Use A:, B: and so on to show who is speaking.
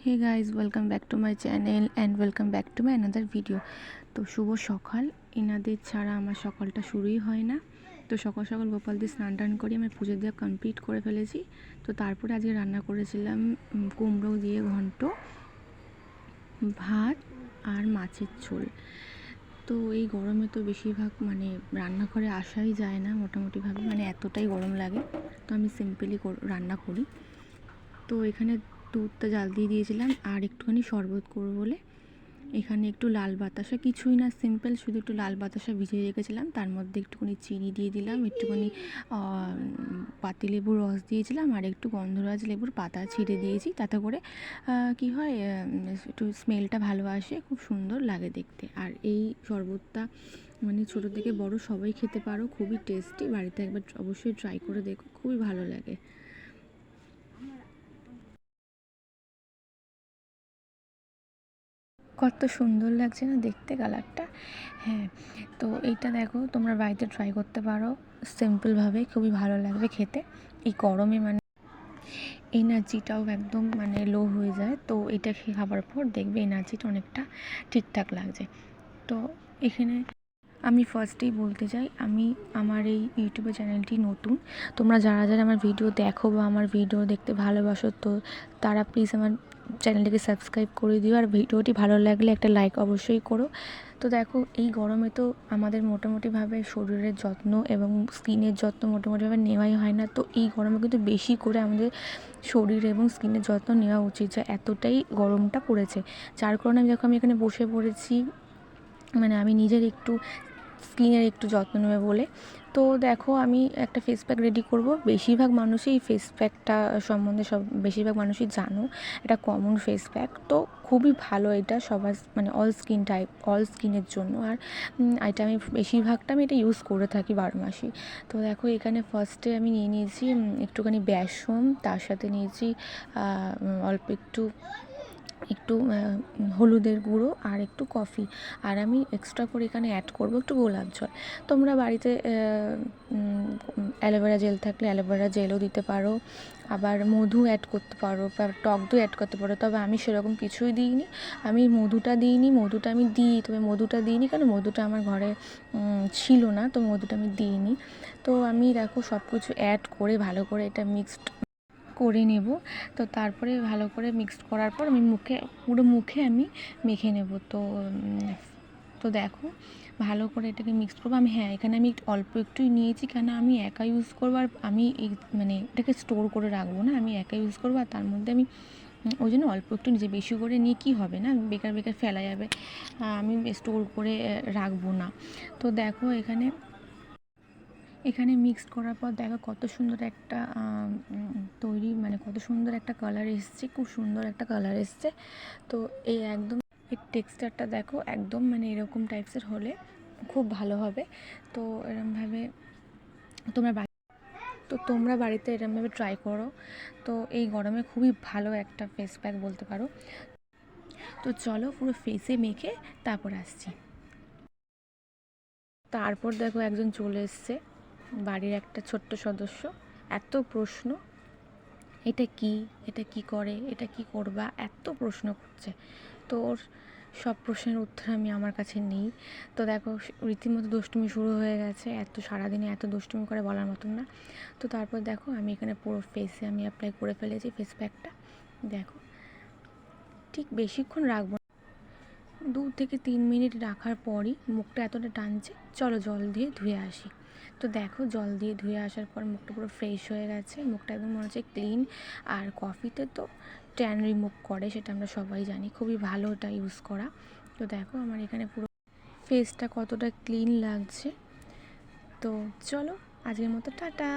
A: Hey guys, welcome back to my channel and welcome back to my another video. তো শুভ সকাল। এনাদের ছাড়া আমার সকালটা শুরুই হয় না। তো সকাল সকাল গোপাল দিয়ে স্নান টান করে আমি পুজো দেওয়া কমপ্লিট করে ফেলেছি। তো তারপরে আজকে রান্না করেছিলাম কুমড়ো দিয়ে ঘন্ট, ভাত আর মাছের ঝোল। তো এই গরমে তো বেশিরভাগ রান্নাঘরে আসাই যায় না মোটামুটিভাবে, এতটাই গরম লাগে। তো আমি সিম্পলি রান্না করি। তো এখানে দুধটা জাল দিয়ে দিয়েছিলাম আর একটুখানি শরবত করবো বলে এখানে একটু লাল বাতাসা, কিছুই না, সিম্পল শুধু একটু লাল বাতাসা ভিজিয়ে রেখেছিলাম, তার মধ্যে একটুখানি চিনি দিয়ে দিলাম, একটুখানি পাতিলেবুর রস দিয়েছিলাম আর একটু গন্ধরাজ লেবুর পাতা ছিঁড়ে দিয়েছি। তাতে করে কি হয়, একটু স্মেলটা ভালো আসে, খুব সুন্দর লাগে দেখতে। আর এই শরবতটা ছোটো থেকে বড় সবাই খেতে পারো, খুবই টেস্টি। বাড়িতে একবার অবশ্যই ট্রাই করে দেখো, খুবই ভালো লাগে। কত সুন্দর লাগছে না দেখতে কালারটা। হ্যাঁ, তো এইটা দেখো, তোমরা বাড়িতে ট্রাই করতে পারো সিম্পলভাবে, খুবই ভালো লাগবে খেতে। এই গরমে এনার্জিটাও একদম লো হয়ে যায়। তো এটা খাবার পর দেখবে এনার্জিটা অনেকটা ঠিকঠাক লাগছে। তো এখানে আমি ফার্স্টেই বলতে চাই, আমি আমার এই ইউটিউবে চ্যানেলটি নতুন। তোমরা যারা যারা আমার ভিডিও দেখো বা আমার ভিডিও দেখতে ভালোবাসো, তো তারা প্লিজ আমার চ্যানেলটিকে সাবস্ক্রাইব করে দিও। আর ভিডিওটি ভালো লাগলে একটা লাইক অবশ্যই করো। তো দেখো, এই গরমে তো আমাদের মোটামুটিভাবে শরীরের যত্ন এবং স্কিনের যত্ন মোটামুটিভাবে নেওয়াই হয় না। তো এই গরমে কিন্তু বেশি করে আমাদের শরীর এবং স্কিনের যত্ন নেওয়া উচিত, যা এতটাই গরমটা পড়েছে। যার কারণে আমি এখানে বসে পড়েছি, আমি নিজের একটু স্কিনের একটু যত্ন নেবে বলে। তো দেখো, আমি একটা ফেস প্যাক রেডি করব। বেশিরভাগ মানুষই এই ফেস প্যাকটা সম্বন্ধে বেশিরভাগ মানুষই জানো, এটা কমন ফেস প্যাক। তো খুবই ভালো এটা সবার, অল স্কিনের জন্য। আর এটা আমি বেশিরভাগটা এটা ইউজ করে থাকি 12 মাসই। তো দেখো, এখানে ফার্স্টে আমি নিয়ে নিয়েছি একটুখানি বেসন, তার সাথে নিয়েছি অল্প একটু হলুদের গুঁড়ো আর একটু কফি। আর আমি এক্সট্রা করে এখানে অ্যাড করব একটু গোলাপ জল। তোমরা বাড়িতে অ্যালোভেরা জেল থাকলে অ্যালোভেরা জেলও দিতে পারো, আবার মধু অ্যাড করতে পারো, বা টক দই অ্যাড করতে পারো। তবে আমি সেরকম কিছুই দিইনি, আমি মধুটা দিইনি। মধুটা আমি দিই, তবে মধুটা দিইনি কারণ মধুটা আমার ঘরে ছিল না, তো মধুটা আমি দিইনি। তো আমি দেখো সব কিছু অ্যাড করে ভালো করে এটা মিক্সড করে নেব। তো তারপরে ভালো করে মিক্সড করার পর আমি পুরো মুখে আমি মেখে নেব। তো দেখো, ভালো করে এটাকে মিক্সড করবো আমি। হ্যাঁ, এখানে আমি অল্প একটুই নিয়েছি, কেন আমি একা ইউজ করবো, আর আমি এটাকে স্টোর করে রাখবো না, আমি একা ইউজ করবো। আর তার মধ্যে আমি ওই জন্য অল্প একটু নিজে, বেশি করে নিয়ে কী হবে না, বেকার বেকার ফেলা যাবে, আমি স্টোর করে রাখবো না। তো দেখো, এখানে মিক্সড করার পর দেখো কত সুন্দর একটা তৈরি, কত সুন্দর একটা কালার এসছে, খুব সুন্দর একটা কালার এসছে। তো এই একদম এর টেক্সচারটা দেখো, একদম এরকম টাইপসের হলে খুব ভালো হবে। তো এরমভাবে তোমরা বাড়িতে এরমভাবে ট্রাই করো। তো এই গরমে খুবই ভালো একটা ফেস প্যাক বলতে পারো। তো চলো পুরো ফেসে মেখে তারপর আসছি। তারপর দেখো একজন চলে এসছে, বাড়ির একটা ছোট্ট সদস্য। এত প্রশ্ন, এটা কি, এটা কি করে, এটা কি করবা, এত প্রশ্ন করছে। তো ওর সব প্রশ্নের উত্তর আমি আমার কাছে নেই। তো দেখো, রীতিমতো দুষ্টুমি শুরু হয়ে গেছে, সারাদিনে এত দুষ্টুমি করে বলার মতন না। তো তারপর দেখো, আমি এখানে পুরো ফেসে আমি অ্যাপ্লাই করে ফেলেছি ফেস প্যাকটা। দেখো, ঠিক বেশিক্ষণ রাখবো না, 2 থেকে 3 মিনিট রাখার পরই মুখটা এতটা টানছে, চলো জল দিয়ে ধুয়ে আসি। তো দেখো, জল দিয়ে ধুয়ে আসার পর মুখটা পুরো ফ্রেশ হয়ে গেছে, মুখটা একদম মনে হচ্ছে ক্লিন। আর কফিতে তো ট্যান রিমুভ করে, সেটা আমরা সবাই জানি, খুবই ভালো এটা ইউজ করা। তো দেখো আমার এখানে পুরো ফেসটা কতটা ক্লিন লাগছে। তো চলো, আজকের মতো টাটা।